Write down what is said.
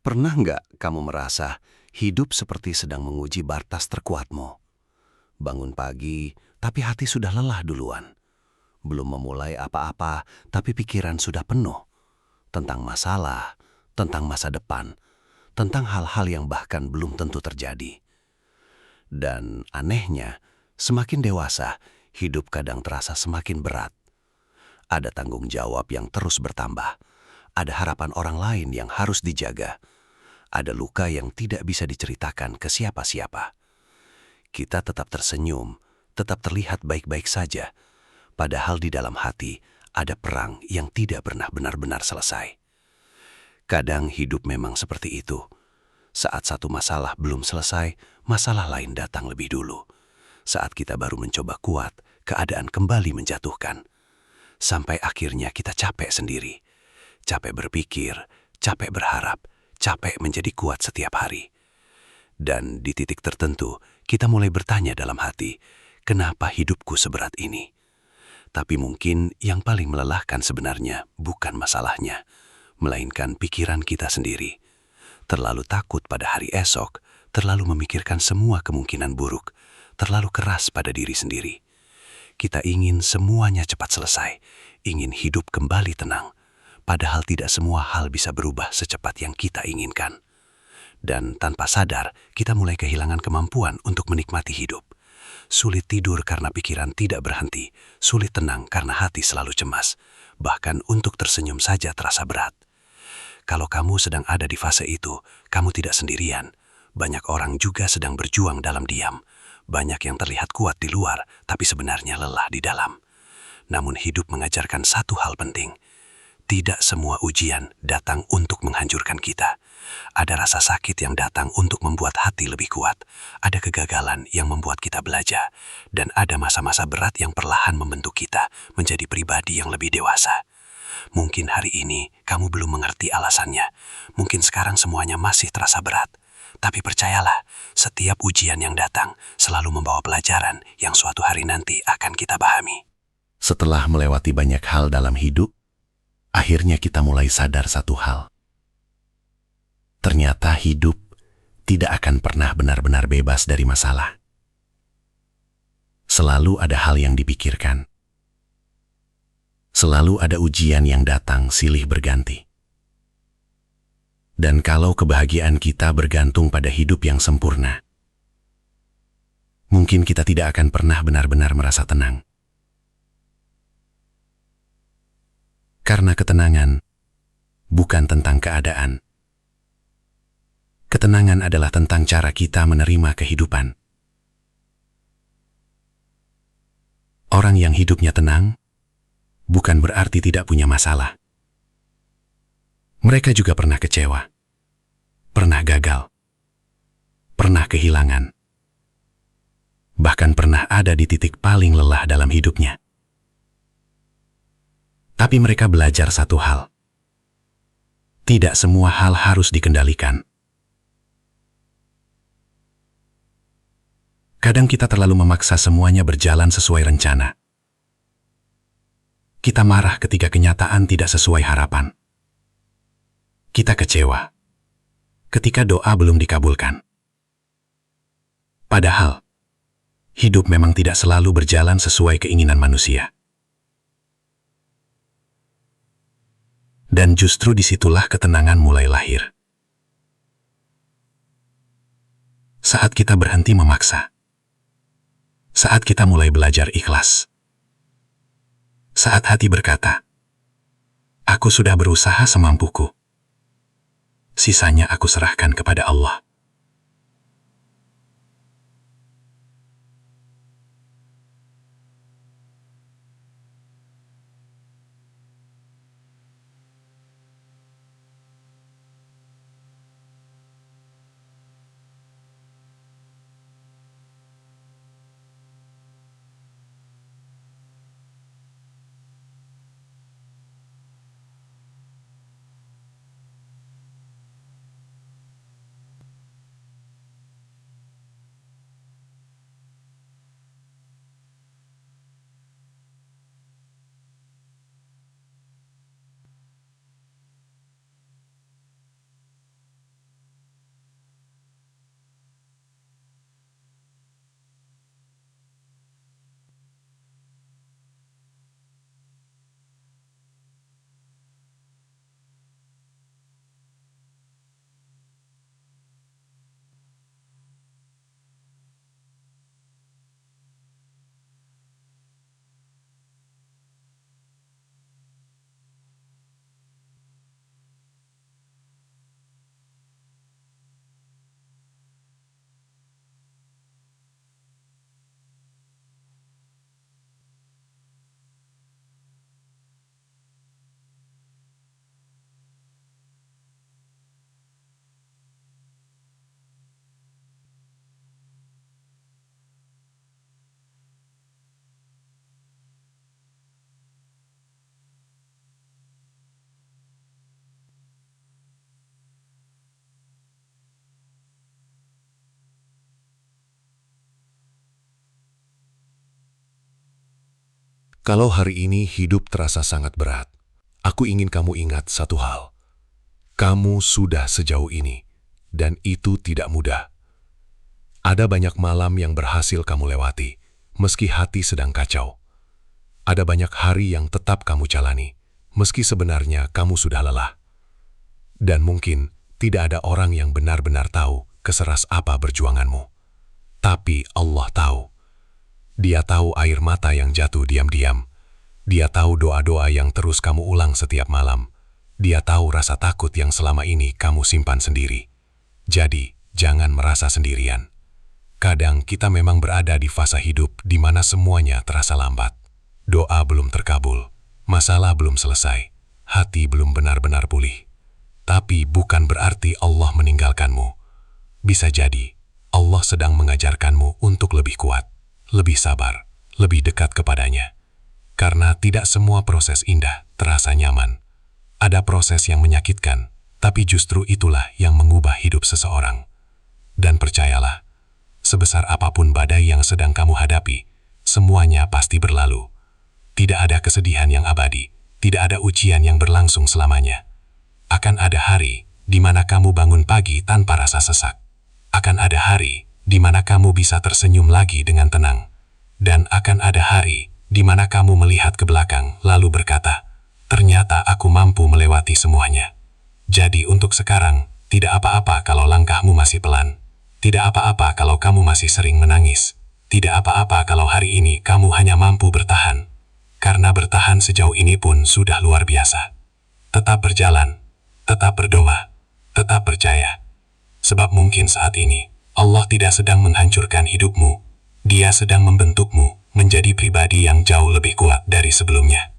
Pernah nggak kamu merasa hidup seperti sedang menguji batas terkuatmu? Bangun pagi, tapi hati sudah lelah duluan. Belum memulai apa-apa, tapi pikiran sudah penuh. Tentang masalah, tentang masa depan, tentang hal-hal yang bahkan belum tentu terjadi. Dan anehnya, semakin dewasa, hidup kadang terasa semakin berat. Ada tanggung jawab yang terus bertambah. Ada harapan orang lain yang harus dijaga. Ada luka yang tidak bisa diceritakan ke siapa-siapa. Kita tetap tersenyum, tetap terlihat baik-baik saja. Padahal di dalam hati ada perang yang tidak pernah benar-benar selesai. Kadang hidup memang seperti itu. Saat satu masalah belum selesai, masalah lain datang lebih dulu. Saat kita baru mencoba kuat, keadaan kembali menjatuhkan. Sampai akhirnya kita capek sendiri. Capek berpikir, capek berharap, capek menjadi kuat setiap hari. Dan di titik tertentu, kita mulai bertanya dalam hati, kenapa hidupku seberat ini? Tapi mungkin yang paling melelahkan sebenarnya bukan masalahnya, melainkan pikiran kita sendiri. Terlalu takut pada hari esok, terlalu memikirkan semua kemungkinan buruk, terlalu keras pada diri sendiri. Kita ingin semuanya cepat selesai, ingin hidup kembali tenang, padahal tidak semua hal bisa berubah secepat yang kita inginkan. Dan tanpa sadar, kita mulai kehilangan kemampuan untuk menikmati hidup. Sulit tidur karena pikiran tidak berhenti, sulit tenang karena hati selalu cemas, bahkan untuk tersenyum saja terasa berat. Kalau kamu sedang ada di fase itu, kamu tidak sendirian. Banyak orang juga sedang berjuang dalam diam. Banyak yang terlihat kuat di luar, tapi sebenarnya lelah di dalam. Namun hidup mengajarkan satu hal penting. Tidak semua ujian datang untuk menghancurkan kita. Ada rasa sakit yang datang untuk membuat hati lebih kuat. Ada kegagalan yang membuat kita belajar. Dan ada masa-masa berat yang perlahan membentuk kita menjadi pribadi yang lebih dewasa. Mungkin hari ini kamu belum mengerti alasannya. Mungkin sekarang semuanya masih terasa berat. Tapi percayalah, setiap ujian yang datang selalu membawa pelajaran yang suatu hari nanti akan kita pahami. Setelah melewati banyak hal dalam hidup, akhirnya kita mulai sadar satu hal. Ternyata hidup tidak akan pernah benar-benar bebas dari masalah. Selalu ada hal yang dipikirkan. Selalu ada ujian yang datang silih berganti. Dan kalau kebahagiaan kita bergantung pada hidup yang sempurna, mungkin kita tidak akan pernah benar-benar merasa tenang. Karena ketenangan bukan tentang keadaan. Ketenangan adalah tentang cara kita menerima kehidupan. Orang yang hidupnya tenang bukan berarti tidak punya masalah. Mereka juga pernah kecewa, pernah gagal, pernah kehilangan, bahkan pernah ada di titik paling lelah dalam hidupnya. Tapi mereka belajar satu hal. Tidak semua hal harus dikendalikan. Kadang kita terlalu memaksa semuanya berjalan sesuai rencana. Kita marah ketika kenyataan tidak sesuai harapan. Kita kecewa ketika doa belum dikabulkan. Padahal, hidup memang tidak selalu berjalan sesuai keinginan manusia. Dan justru disitulah ketenangan mulai lahir. Saat kita berhenti memaksa. Saat kita mulai belajar ikhlas. Saat hati berkata, aku sudah berusaha semampuku. Sisanya aku serahkan kepada Allah. Kalau hari ini hidup terasa sangat berat, aku ingin kamu ingat satu hal. Kamu sudah sejauh ini, dan itu tidak mudah. Ada banyak malam yang berhasil kamu lewati, meski hati sedang kacau. Ada banyak hari yang tetap kamu jalani, meski sebenarnya kamu sudah lelah. Dan mungkin tidak ada orang yang benar-benar tahu keseras apa berjuanganmu. Tapi Allah tahu. Dia tahu air mata yang jatuh diam-diam. Dia tahu doa-doa yang terus kamu ulang setiap malam. Dia tahu rasa takut yang selama ini kamu simpan sendiri. Jadi, jangan merasa sendirian. Kadang kita memang berada di fase hidup di mana semuanya terasa lambat. Doa belum terkabul, masalah belum selesai, hati belum benar-benar pulih. Tapi bukan berarti Allah meninggalkanmu. Bisa jadi, Allah sedang mengajarkanmu untuk lebih kuat, lebih sabar, lebih dekat kepadanya. Karena tidak semua proses indah terasa nyaman. Ada proses yang menyakitkan, tapi justru itulah yang mengubah hidup seseorang. Dan percayalah, sebesar apapun badai yang sedang kamu hadapi, semuanya pasti berlalu. Tidak ada kesedihan yang abadi, tidak ada ujian yang berlangsung selamanya. Akan ada hari di mana kamu bangun pagi tanpa rasa sesak. Akan ada hari di mana kamu bisa tersenyum lagi dengan tenang. Dan akan ada hari di mana kamu melihat ke belakang lalu berkata, ternyata aku mampu melewati semuanya. Jadi untuk sekarang, tidak apa-apa kalau langkahmu masih pelan. Tidak apa-apa kalau kamu masih sering menangis. Tidak apa-apa kalau hari ini kamu hanya mampu bertahan. Karena bertahan sejauh ini pun sudah luar biasa. Tetap berjalan, tetap berdoa, tetap percaya. Sebab mungkin saat ini, Allah tidak sedang menghancurkan hidupmu. Dia sedang membentukmu menjadi pribadi yang jauh lebih kuat dari sebelumnya.